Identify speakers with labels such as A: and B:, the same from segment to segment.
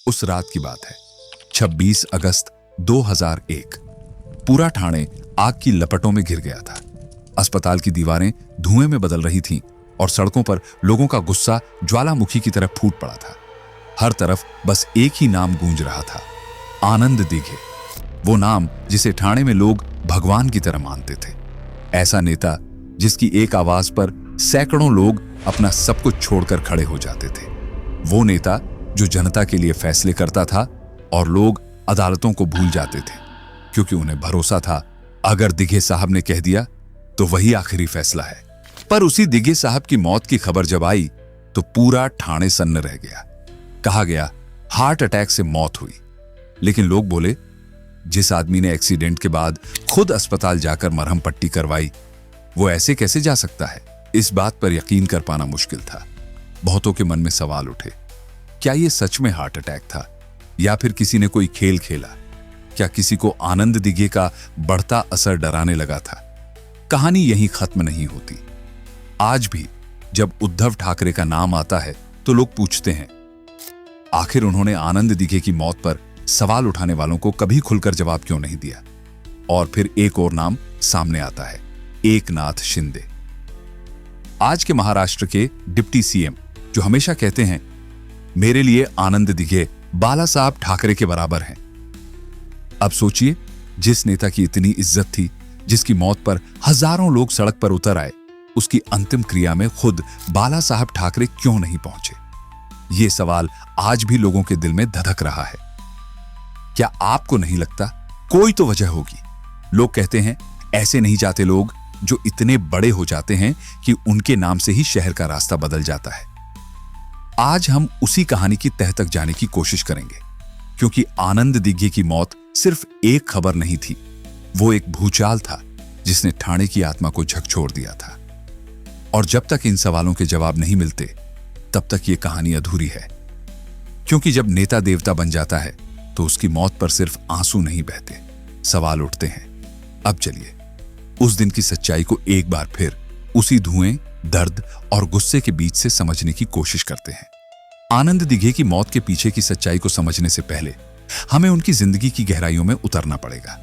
A: उस रात की बात है, 26 अगस्त 2001। पूरा ठाणे आग की लपटों में घिर गया था। अस्पताल की दीवारें धुएं में बदल रही थीं और सड़कों पर लोगों का गुस्सा ज्वालामुखी की तरह फूट पड़ा था। हर तरफ बस एक ही नाम गूंज रहा था, आनंद दिघे। वो नाम जिसे ठाणे में लोग भगवान की तरह मानते थे। ऐसा नेता जिसकी एक आवाज पर सैकड़ों लोग अपना सब कुछ छोड़कर खड़े हो जाते थे। वो नेता जो जनता के लिए फैसले करता था और लोग अदालतों को भूल जाते थे, क्योंकि उन्हें भरोसा था अगर दिघे साहब ने कह दिया तो वही आखिरी फैसला है। पर उसी दिघे साहब की मौत की खबर जब आई तो पूरा ठाणे सन्न रह गया। कहा गया हार्ट अटैक से मौत हुई, लेकिन लोग बोले जिस आदमी ने एक्सीडेंट के बाद खुद अस्पताल जाकर मरहम पट्टी करवाई, वो ऐसे कैसे जा सकता है? इस बात पर यकीन कर पाना मुश्किल था। बहुतों के मन में सवाल उठे, क्या ये सच में हार्ट अटैक था या फिर किसी ने कोई खेल खेला? क्या किसी को आनंद दिघे का बढ़ता असर डराने लगा था? कहानी यहीं खत्म नहीं होती। आज भी जब उद्धव ठाकरे का नाम आता है तो लोग पूछते हैं, आखिर उन्होंने आनंद दिघे की मौत पर सवाल उठाने वालों को कभी खुलकर जवाब क्यों नहीं दिया? और फिर एक और नाम सामने आता है, एकनाथ शिंदे। आज के महाराष्ट्र के डिप्टी सीएम, जो हमेशा कहते हैं मेरे लिए आनंद दिघे बाला साहब ठाकरे के बराबर हैं। अब सोचिए, जिस नेता की इतनी इज्जत थी, जिसकी मौत पर हजारों लोग सड़क पर उतर आए, उसकी अंतिम क्रिया में खुद बाला साहब ठाकरे क्यों नहीं पहुंचे? यह सवाल आज भी लोगों के दिल में धधक रहा है। क्या आपको नहीं लगता कोई तो वजह होगी? लोग कहते हैं ऐसे नहीं जाते लोग जो इतने बड़े हो जाते हैं कि उनके नाम से ही शहर का रास्ता बदल जाता है। आज हम उसी कहानी की तह तक जाने की कोशिश करेंगे, क्योंकि आनंद दिघे की मौत सिर्फ एक खबर नहीं थी, वो एक भूचाल था जिसने ठाणे की आत्मा को झकझोर दिया था। और जब तक इन सवालों के जवाब नहीं मिलते, तब तक ये कहानी अधूरी है। क्योंकि जब नेता देवता बन जाता है तो उसकी मौत पर सिर्फ आंसू नहीं बहते, सवाल उठते हैं। अब चलिए उस दिन की सच्चाई को एक बार फिर उसी धुएं, दर्द और गुस्से के बीच से समझने की कोशिश करते हैं। आनंद दिघे की मौत के पीछे की सच्चाई को समझने से पहले हमें उनकी जिंदगी की गहराइयों में उतरना पड़ेगा।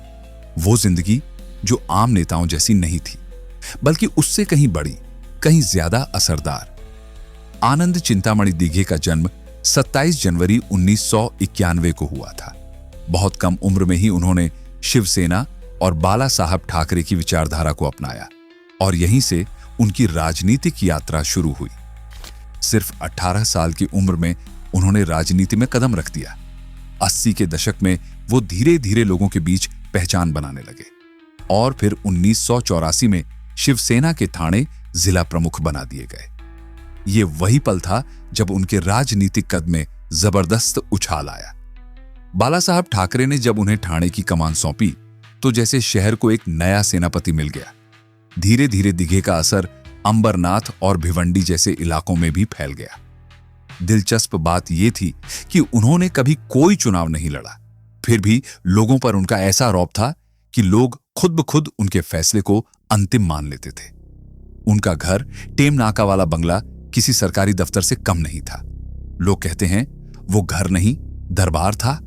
A: वो जिंदगी जो आम नेताओं जैसी नहीं थी, बल्कि उससे कहीं बड़ी, कहीं ज्यादा असरदार। आनंद चिंतामणि दिघे का जन्म 27 जनवरी 1991 को हुआ था। बहुत कम उम्र में ही उन्होंने शिवसेना और बाला साहब ठाकरे की विचारधारा को अपनाया और यहीं से उनकी राजनीतिक यात्रा शुरू हुई। सिर्फ 18 साल की उम्र में उन्होंने राजनीति में कदम रख दिया। 80 के दशक में वो धीरे धीरे लोगों के बीच पहचान बनाने लगे और फिर 1984 में शिवसेना के ठाणे जिला प्रमुख बना दिए गए। ये वही पल था जब उनके राजनीतिक कद में जबरदस्त उछाल आया। बाला साहब ठाकरे ने जब उन्हें ठाणे की कमान सौंपी तो जैसे शहर को एक नया सेनापति मिल गया। धीरे धीरे दिघे का असर अंबरनाथ और भिवंडी जैसे इलाकों में भी फैल गया। दिलचस्प बात यह थी कि उन्होंने कभी कोई चुनाव नहीं लड़ा, फिर भी लोगों पर उनका ऐसा रौब था कि लोग खुद ब खुद उनके फैसले को अंतिम मान लेते थे। उनका घर टेम नाका वाला बंगला किसी सरकारी दफ्तर से कम नहीं था। लोग कहते हैं वो घर नहीं, दरबार था,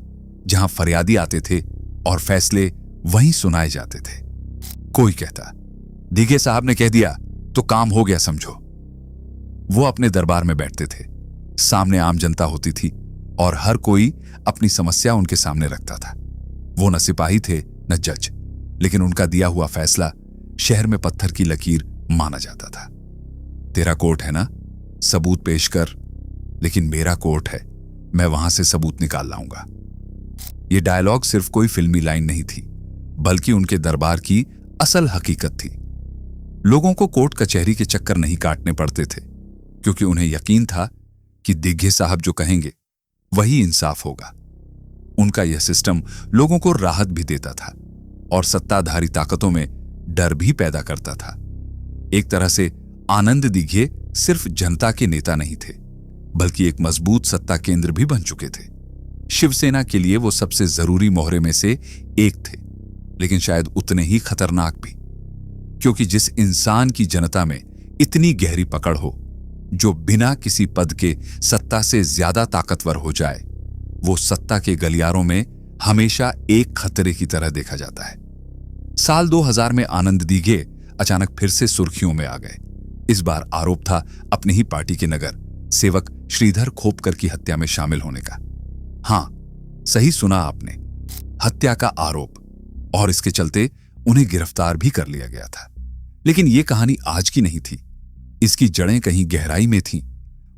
A: जहां फरियादी आते थे और फैसले वहीं सुनाए जाते थे। कोई कहता दिघे साहब ने कह दिया तो काम हो गया समझो। वो अपने दरबार में बैठते थे, सामने आम जनता होती थी और हर कोई अपनी समस्या उनके सामने रखता था। वो न सिपाही थे न जज, लेकिन उनका दिया हुआ फैसला शहर में पत्थर की लकीर माना जाता था। तेरा कोर्ट है ना, सबूत पेश कर, लेकिन मेरा कोर्ट है, मैं वहां से सबूत निकाल लाऊंगा। ये डायलॉग सिर्फ कोई फिल्मी लाइन नहीं थी, बल्कि उनके दरबार की असल हकीकत थी। लोगों को कोर्ट कचहरी के चक्कर नहीं काटने पड़ते थे, क्योंकि उन्हें यकीन था कि दिघे साहब जो कहेंगे वही इंसाफ होगा। उनका यह सिस्टम लोगों को राहत भी देता था और सत्ताधारी ताकतों में डर भी पैदा करता था। एक तरह से आनंद दिघे सिर्फ जनता के नेता नहीं थे, बल्कि एक मजबूत सत्ता केंद्र भी बन चुके थे। शिवसेना के लिए वो सबसे जरूरी मोहरे में से एक थे, लेकिन शायद उतने ही खतरनाक भी, क्योंकि जिस इंसान की जनता में इतनी गहरी पकड़ हो, जो बिना किसी पद के सत्ता से ज्यादा ताकतवर हो जाए, वो सत्ता के गलियारों में हमेशा एक खतरे की तरह देखा जाता है। साल 2000 में आनंद दीघे अचानक फिर से सुर्खियों में आ गए। इस बार आरोप था अपनी ही पार्टी के नगर सेवक श्रीधर खोपकर की हत्या में शामिल होने का। हां, सही सुना आपने, हत्या का आरोप, और इसके चलते उन्हें गिरफ्तार भी कर लिया गया था। लेकिन यह कहानी आज की नहीं थी, इसकी जड़ें कहीं गहराई में थीं।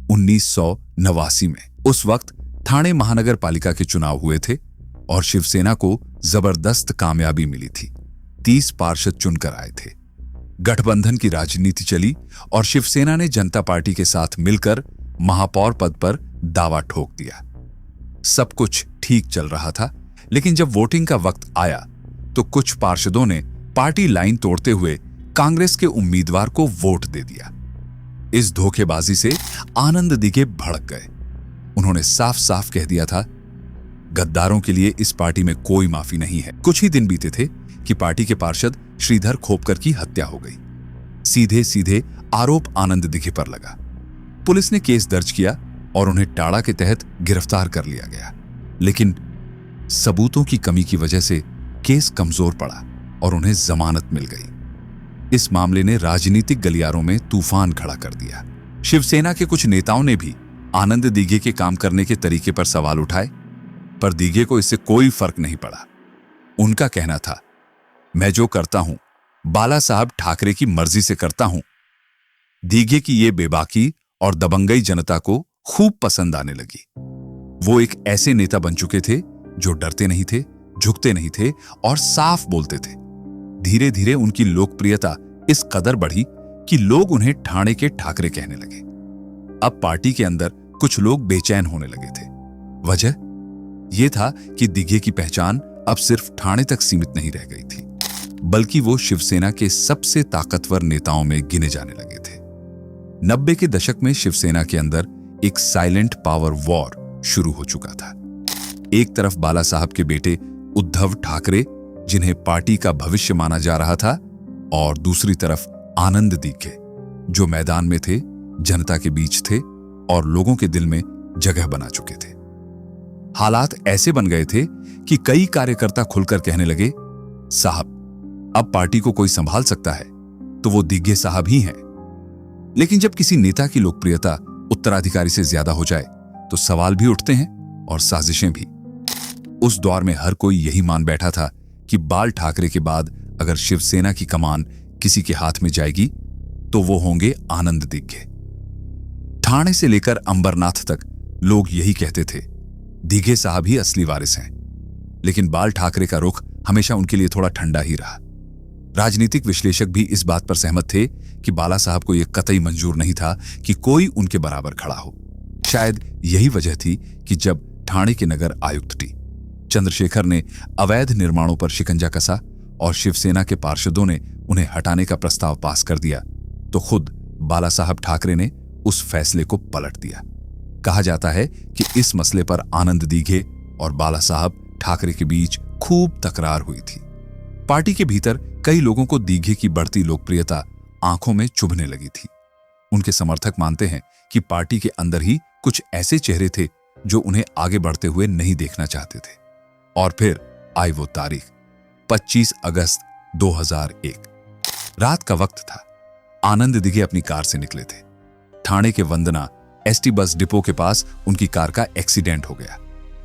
A: 1989 में उस वक्त ठाणे महानगर पालिका के चुनाव हुए थे और शिवसेना को जबरदस्त कामयाबी मिली थी। 30 पार्षद चुनकर आए थे। गठबंधन की राजनीति चली और शिवसेना ने जनता पार्टी के साथ मिलकर महापौर पद पर दावा ठोक दिया। सब कुछ ठीक चल रहा था, लेकिन जब वोटिंग का वक्त आया तो कुछ पार्षदों ने पार्टी लाइन तोड़ते हुए कांग्रेस के उम्मीदवार को वोट दे दिया। इस धोखेबाजी से आनंद दीघे भड़क गए। उन्होंने साफ साफ कह दिया था, गद्दारों के लिए इस पार्टी में कोई माफी नहीं है। कुछ ही दिन बीते थे कि पार्टी के पार्षद श्रीधर खोपकर की हत्या हो गई। सीधे सीधे आरोप आनंद दीघे पर लगा। पुलिस ने केस दर्ज किया और उन्हें टाड़ा के तहत गिरफ्तार कर लिया गया। लेकिन सबूतों की कमी की वजह से केस कमजोर पड़ा और उन्हें जमानत मिल गई। इस मामले ने राजनीतिक गलियारों में तूफान खड़ा कर दिया। शिवसेना के कुछ नेताओं ने भी आनंद दीघे के काम करने के तरीके पर सवाल उठाए, पर दीघे को इससे कोई फर्क नहीं पड़ा। उनका कहना था, मैं जो करता हूं बाला साहब ठाकरे की मर्जी से करता हूं। दीघे की ये बेबाकी और दबंगई जनता को खूब पसंद आने लगी। वो एक ऐसे नेता बन चुके थे जो डरते नहीं थे, झुकते नहीं थे और साफ बोलते थे। धीरे धीरे उनकी लोकप्रियता इस कदर बढ़ी कि लोग उन्हें ठाणे के ठाकरे कहने लगे। अब पार्टी के अंदर कुछ लोग बेचैन होने लगे थे। वजह यह था कि दीघे की पहचान अब सिर्फ ठाणे तक सीमित नहीं रह गई थी, बल्कि वो शिवसेना के सबसे ताकतवर नेताओं में गिने जाने लगे थे। 90 के दशक में शिवसेना के अंदर एक साइलेंट पावर वॉर शुरू हो चुका था। एक तरफ बाला साहब के बेटे उद्धव ठाकरे, जिन्हें पार्टी का भविष्य माना जा रहा था, और दूसरी तरफ आनंद दीघे, जो मैदान में थे, जनता के बीच थे और लोगों के दिल में जगह बना चुके थे। हालात ऐसे बन गए थे कि कई कार्यकर्ता खुलकर कहने लगे, साहब अब पार्टी को कोई संभाल सकता है तो वो दीघे साहब ही हैं। लेकिन जब किसी नेता की लोकप्रियता उत्तराधिकारी से ज्यादा हो जाए तो सवाल भी उठते हैं और साजिशें भी। उस दौर में हर कोई यही मान बैठा था कि बाल ठाकरे के बाद अगर शिवसेना की कमान किसी के हाथ में जाएगी तो वो होंगे आनंद दीघे। ठाणे से लेकर अंबरनाथ तक लोग यही कहते थे, दीघे साहब ही असली वारिस हैं। लेकिन बाल ठाकरे का रुख हमेशा उनके लिए थोड़ा ठंडा ही रहा। राजनीतिक विश्लेषक भी इस बात पर सहमत थे कि बाला साहब को यह कतई मंजूर नहीं था कि कोई उनके बराबर खड़ा हो। शायद यही वजह थी कि जब ठाणे के नगर आयुक्त टी चंद्रशेखर ने अवैध निर्माणों पर शिकंजा कसा और शिवसेना के पार्षदों ने उन्हें हटाने का प्रस्ताव पास कर दिया, तो खुद बाला साहब ठाकरे ने उस फैसले को पलट दिया। कहा जाता है कि इस मसले पर आनंद दीघे और बाला साहब ठाकरे के बीच खूब तकरार हुई थी। पार्टी के भीतर कई लोगों को दीघे की बढ़ती लोकप्रियता आंखों में चुभने लगी थी। उनके समर्थक मानते हैं कि पार्टी के अंदर ही कुछ ऐसे चेहरे थे जो उन्हें आगे बढ़ते हुए नहीं देखना चाहते थे। और फिर आई वो तारीख, 25 अगस्त 2001। रात का वक्त था। आनंद दीघे अपनी कार से निकले थे। ठाणे के वंदना एसटी बस डिपो के पास उनकी कार का एक्सीडेंट हो गया।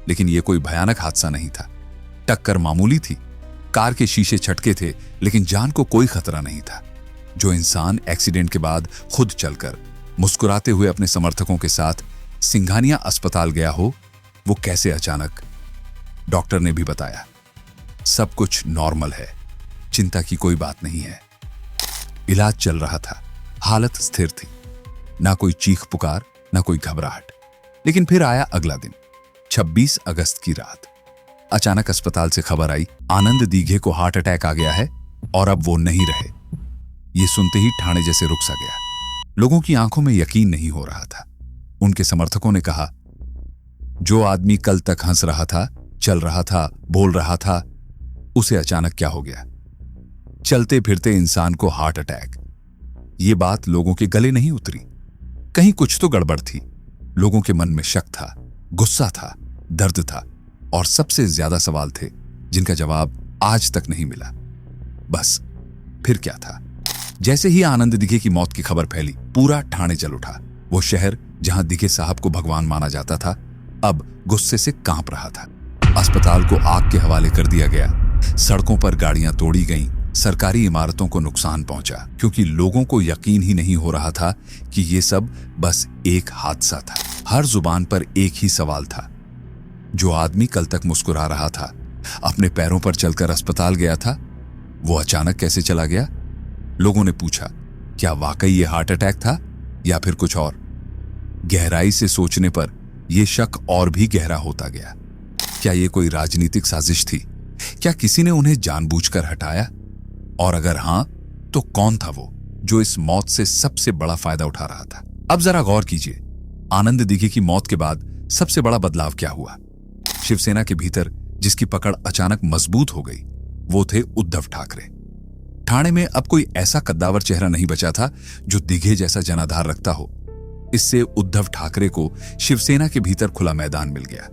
A: लेकिन यह कोई भयानक हादसा नहीं था। टक्कर मामूली थी। कार के शीशे छटके थे, लेकिन जान को कोई खतरा नहीं था। जो इंसान एक्सीडेंट के बाद खुद चलकर मुस्कुराते हुए अपने समर्थकों के साथ सिंघानिया अस्पताल गया हो, वो कैसे अचानक। डॉक्टर ने भी बताया, सब कुछ नॉर्मल है, चिंता की कोई बात नहीं है। इलाज चल रहा था, हालत स्थिर थी, ना कोई चीख पुकार, ना कोई घबराहट। लेकिन फिर आया अगला दिन, 26 अगस्त की रात। अचानक अस्पताल से खबर आई, आनंद दीघे को हार्ट अटैक आ गया है और अब वो नहीं रहे। ये सुनते ही ठाणे जैसे रुक सा गया। लोगों की आंखों में यकीन नहीं हो रहा था। उनके समर्थकों ने कहा, जो आदमी कल तक हंस रहा था, चल रहा था, बोल रहा था, उसे अचानक क्या हो गया? चलते फिरते इंसान को हार्ट अटैक। ये बात लोगों के गले नहीं उतरी। कहीं कुछ तो गड़बड़ थी। लोगों के मन में शक था, गुस्सा था। लेकिन फिर आया अगला दिन, 27 अगस्त 2001। रात का वक्त था। आनंद दीघे अपनी कार से निकले थे। ठाणे के वंदना एसटी बस डिपो के पास उनकी कार का एक्सीडेंट हो गया। लेकिन यह कोई भयानक हादसा नहीं था। कहीं कुछ तो गड़बड़ थी। लोगों के मन में शक था, गुस्सा था। दर्द था और सबसे ज्यादा सवाल थे जिनका जवाब आज तक नहीं मिला। बस फिर क्या था? जैसे ही आनंद दिघे की मौत की खबर फैली, पूरा ठाणे जल उठा। वो शहर जहां दिघे साहब को भगवान माना जाता था, अब गुस्से से कांप रहा था। अस्पताल को आग के हवाले कर दिया गया, सड़कों पर गाड़ियां तोड़ी गईं, सरकारी इमारतों को नुकसान पहुंचा, क्योंकि लोगों को यकीन ही नहीं हो रहा था कि ये सब बस एक हादसा था। हर जुबान पर एक ही सवाल था। जो आदमी कल तक मुस्कुरा रहा था, अपने पैरों पर चलकर अस्पताल गया था, वो अचानक कैसे चला गया? लोगों ने पूछा, क्या वाकई ये हार्ट अटैक था या फिर कुछ और? गहराई से सोचने पर यह शक और भी गहरा होता गया। क्या ये कोई राजनीतिक साजिश थी? क्या किसी ने उन्हें जानबूझकर हटाया? और अगर हां, तो कौन था वो जो इस मौत से सबसे बड़ा फायदा उठा रहा था? अब जरा गौर कीजिए, आनंद दिघे की मौत के बाद सबसे बड़ा बदलाव क्या हुआ? शिवसेना के भीतर जिसकी पकड़ अचानक मजबूत हो गई, वो थे उद्धव ठाकरे। ठाणे में अब कोई ऐसा कद्दावर चेहरा नहीं बचा था जो दिघे जैसा जनाधार रखता हो। इससे उद्धव ठाकरे को शिवसेना के भीतर खुला मैदान मिल गया,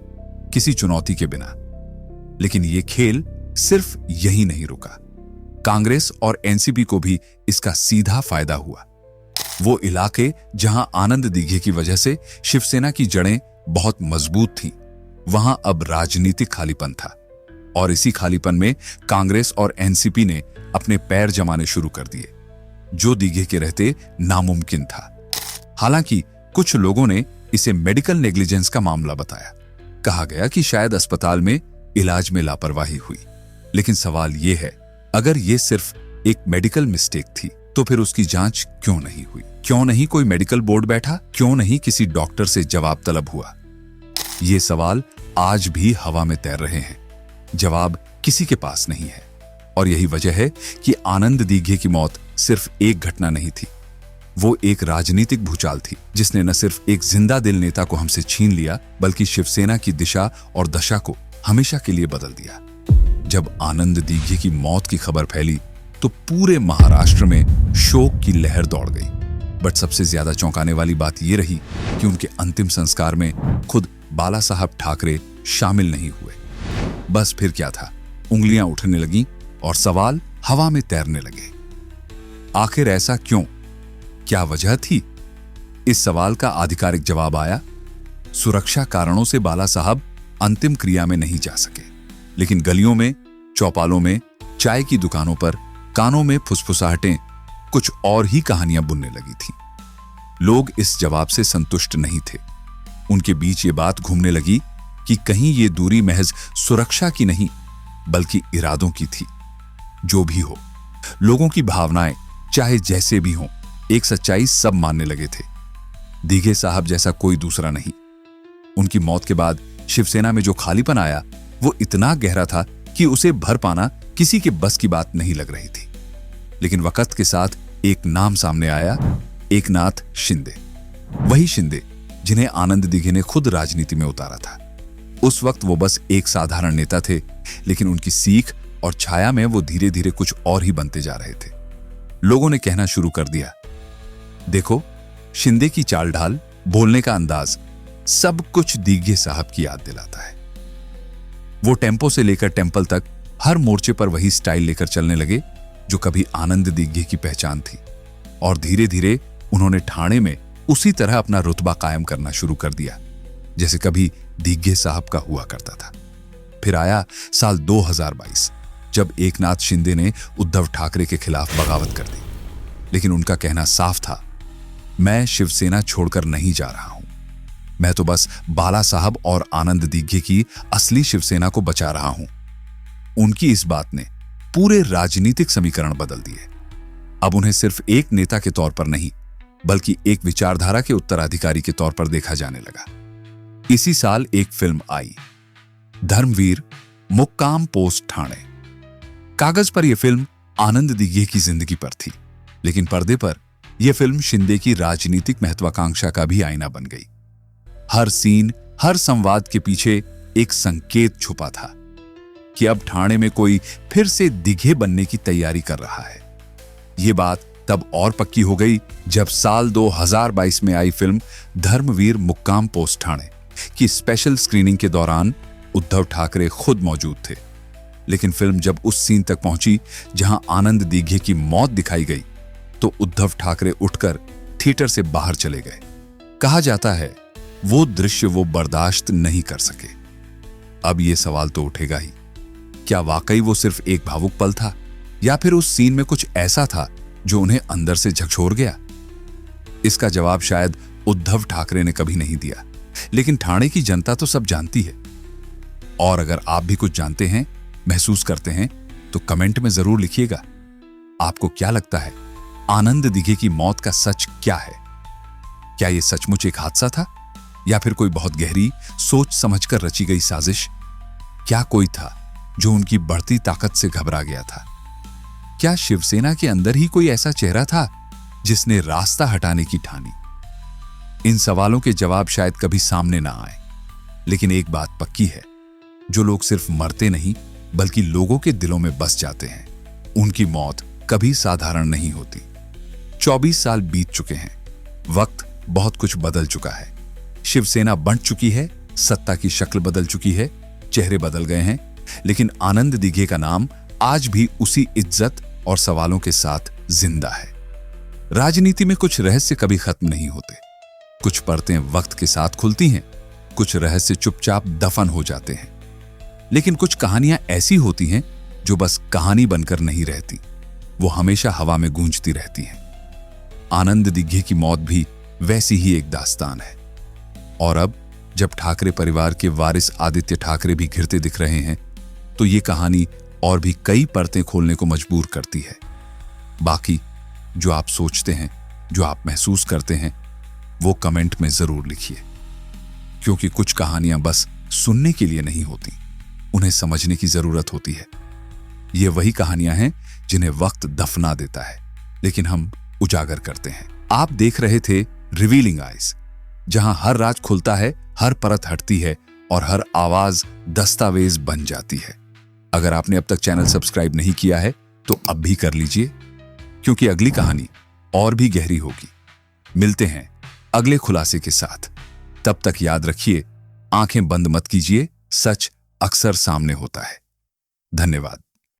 A: किसी चुनौती के बिना। लेकिन ये खेल सिर्फ यही नहीं रुका। कांग्रेस और एनसीपी को भी इसका सीधा फायदा हुआ। वो इलाके जहां आनंद दिघे की वजह से शिवसेना की जड़ें बहुत मजबूत थीं, वहां अब राजनीतिक खालीपन था। और इसी खालीपन में कांग्रेस और एनसीपी ने अपने पैर जमाने शुरू कर दिए, जो दिघे के रहते नामुमकिन था। हालांकि कुछ लोगों ने इसे मेडिकल नेग्लिजेंस का मामला बताया। कहा गया कि शायद अस्पताल में इलाज में लापरवाही हुई। लेकिन सवाल यह है, अगर यह सिर्फ एक मेडिकल मिस्टेक थी, तो फिर उसकी जांच क्यों नहीं हुई? क्यों नहीं कोई मेडिकल बोर्ड बैठा? क्यों नहीं किसी डॉक्टर से जवाब तलब हुआ? ये सवाल आज भी हवा में तैर रहे हैं। जवाब किसी के पास नहीं है। और यही वजह है कि आनंद दिघे की मौत सिर्फ एक घटना नहीं थी, वो एक राजनीतिक भूचाल थी, जिसने न सिर्फ एक जिंदा दिल नेता को हमसे छीन लिया, बल्कि शिवसेना की दिशा और दशा को हमेशा के लिए बदल दिया। जब आनंद दिघे की मौत की खबर फैली, तो पूरे महाराष्ट्र में शोक की लहर दौड़ गई। बट सबसे ज्यादा चौंकाने वाली बात यह रही कि उनके अंतिम संस्कार में खुद बाला साहब ठाकरे शामिल नहीं हुए। बस फिर क्या था, उंगलियां उठने लगीं और सवाल हवा में तैरने लगे। आखिर ऐसा क्यों? क्या वजह थी? इस सवाल का आधिकारिक जवाब आया, सुरक्षा कारणों से बाला साहब अंतिम क्रिया में नहीं जा सके। लेकिन गलियों में, चौपालों में, चाय की दुकानों पर कानों में फुसफुसाहटें कुछ और ही कहानियां बुनने लगी थीं। लोग इस जवाब से संतुष्ट नहीं थे। उनके बीच ये बात घूमने लगी कि कहीं ये दूरी महज सुरक्षा की नहीं, बल्कि इरादों की थी। जो भी हो, लोगों की भावनाएं चाहे जैसे भी हों, एक सच्चाई सब मानने लगे थे, दिघे साहब जैसा कोई दूसरा नहीं। उनकी मौत के बाद शिवसेना में जो खालीपन आया, वो इतना गहरा था कि उसे भर पाना किसी के बस की बात नहीं लग रही थी। लेकिन वक्त के साथ एक नाम सामने आया, एकनाथ शिंदे। वही शिंदे जिन्हें आनंद दिघे ने खुद राजनीति में उतारा था। उस वक्त वो बस एक साधारण नेता थे, लेकिन उनकी सीख और छाया में वो धीरे धीरे कुछ और ही बनते जा रहे थे। लोगों ने कहना शुरू कर दिया, देखो, शिंदे की चाल ढाल, बोलने का अंदाज, सब कुछ दिघे साहब की याद दिलाता है। वो टेम्पो से लेकर टेम्पल तक हर मोर्चे पर वही स्टाइल लेकर चलने लगे जो कभी आनंद दिघे की पहचान थी। और धीरे धीरे उन्होंने ठाणे में उसी तरह अपना रुतबा कायम करना शुरू कर दिया, जैसे कभी दिघे साहब का हुआ करता था। फिर आया साल 2022, जब एकनाथ शिंदे ने उद्धव ठाकरे के खिलाफ बगावत कर दी। लेकिन उनका कहना साफ था, मैं शिवसेना छोड़कर नहीं जा रहा हूं, मैं तो बस बाला साहब और आनंद दिघे की असली शिवसेना को बचा रहा हूं। उनकी इस बात ने पूरे राजनीतिक समीकरण बदल दिए। अब उन्हें सिर्फ एक नेता के तौर पर नहीं, बल्कि एक विचारधारा के उत्तराधिकारी के तौर पर देखा जाने लगा। इसी साल एक फिल्म आई, धर्मवीर मुक्काम पोस्ट ठाणे। कागज पर यह फिल्म आनंद दिघे की जिंदगी पर थी, लेकिन पर्दे पर यह फिल्म शिंदे की राजनीतिक महत्वाकांक्षा का भी आईना बन गई। हर सीन, हर संवाद के पीछे एक संकेत छुपा था कि अब ठाणे में कोई फिर से दिघे बनने की तैयारी कर रहा है। यह बात तब और पक्की हो गई जब साल 2022 में आई फिल्म धर्मवीर मुक्काम पोस्ट ठाणे कि स्पेशल स्क्रीनिंग के दौरान उद्धव ठाकरे खुद मौजूद थे। लेकिन फिल्म जब उस सीन तक पहुंची जहां आनंद दीघे की मौत दिखाई गई तो उद्धव ठाकरे उठकर थिएटर से बाहर चले गए। कहा जाता है वो दृश्य वो बर्दाश्त नहीं कर सके। अब ये सवाल तो उठेगा ही, क्या वाकई वो सिर्फ एक भावुक पल था या फिर उस सीन में कुछ ऐसा था जो उन्हें अंदर से झकझोर गया? इसका जवाब शायद उद्धव ठाकरे ने कभी नहीं दिया, लेकिन ठाणे की जनता तो सब जानती है। और अगर आप भी कुछ जानते हैं, महसूस करते हैं, तो कमेंट में जरूर लिखिएगा। आपको क्या लगता है, आनंद दीघे की मौत का सच क्या है? क्या यह सचमुच एक हादसा था या फिर कोई बहुत गहरी सोच समझकर रची गई साजिश? क्या कोई था जो उनकी बढ़ती ताकत से घबरा गया था? क्या शिवसेना के अंदर ही कोई ऐसा चेहरा था जिसने रास्ता हटाने की ठानी? इन सवालों के जवाब शायद कभी सामने ना आए, लेकिन एक बात पक्की है, जो लोग सिर्फ मरते नहीं बल्कि लोगों के दिलों में बस जाते हैं, उनकी मौत कभी साधारण नहीं होती। 24 साल बीत चुके हैं, वक्त बहुत कुछ बदल चुका है। शिवसेना बंट चुकी है, सत्ता की शक्ल बदल चुकी है, चेहरे बदल गए हैं, लेकिन आनंद दीघे का नाम आज भी उसी इज्जत और सवालों के साथ जिंदा है। राजनीति में कुछ रहस्य कभी खत्म नहीं होते। कुछ परतें वक्त के साथ खुलती हैं, कुछ रहस्य चुपचाप दफन हो जाते हैं, लेकिन कुछ कहानियां ऐसी होती हैं जो बस कहानी बनकर नहीं रहती, वो हमेशा हवा में गूंजती रहती हैं। आनंद दीघे की मौत भी वैसी ही एक दास्तान है। और अब जब ठाकरे परिवार के वारिस आदित्य ठाकरे भी घिरते दिख रहे हैं, तो ये कहानी और भी कई परतें खोलने को मजबूर करती है। बाकी जो आप सोचते हैं, जो आप महसूस करते हैं, वो कमेंट में जरूर लिखिए, क्योंकि कुछ कहानियां बस सुनने के लिए नहीं होती, उन्हें समझने की जरूरत होती है। ये वही कहानियां हैं जिन्हें वक्त दफना देता है, लेकिन हम उजागर करते हैं। आप देख रहे थे रिवीलिंग आइज, जहां हर राज खुलता है, हर परत हटती है और हर आवाज दस्तावेज बन जाती है। अगर आपने अब तक चैनल सब्सक्राइब नहीं किया है तो अब भी कर लीजिए, क्योंकि अगली कहानी और भी गहरी होगी। मिलते हैं अगले खुलासे के साथ। तब तक याद रखिए, आंखें बंद मत कीजिए, सच अक्सर सामने होता है। धन्यवाद।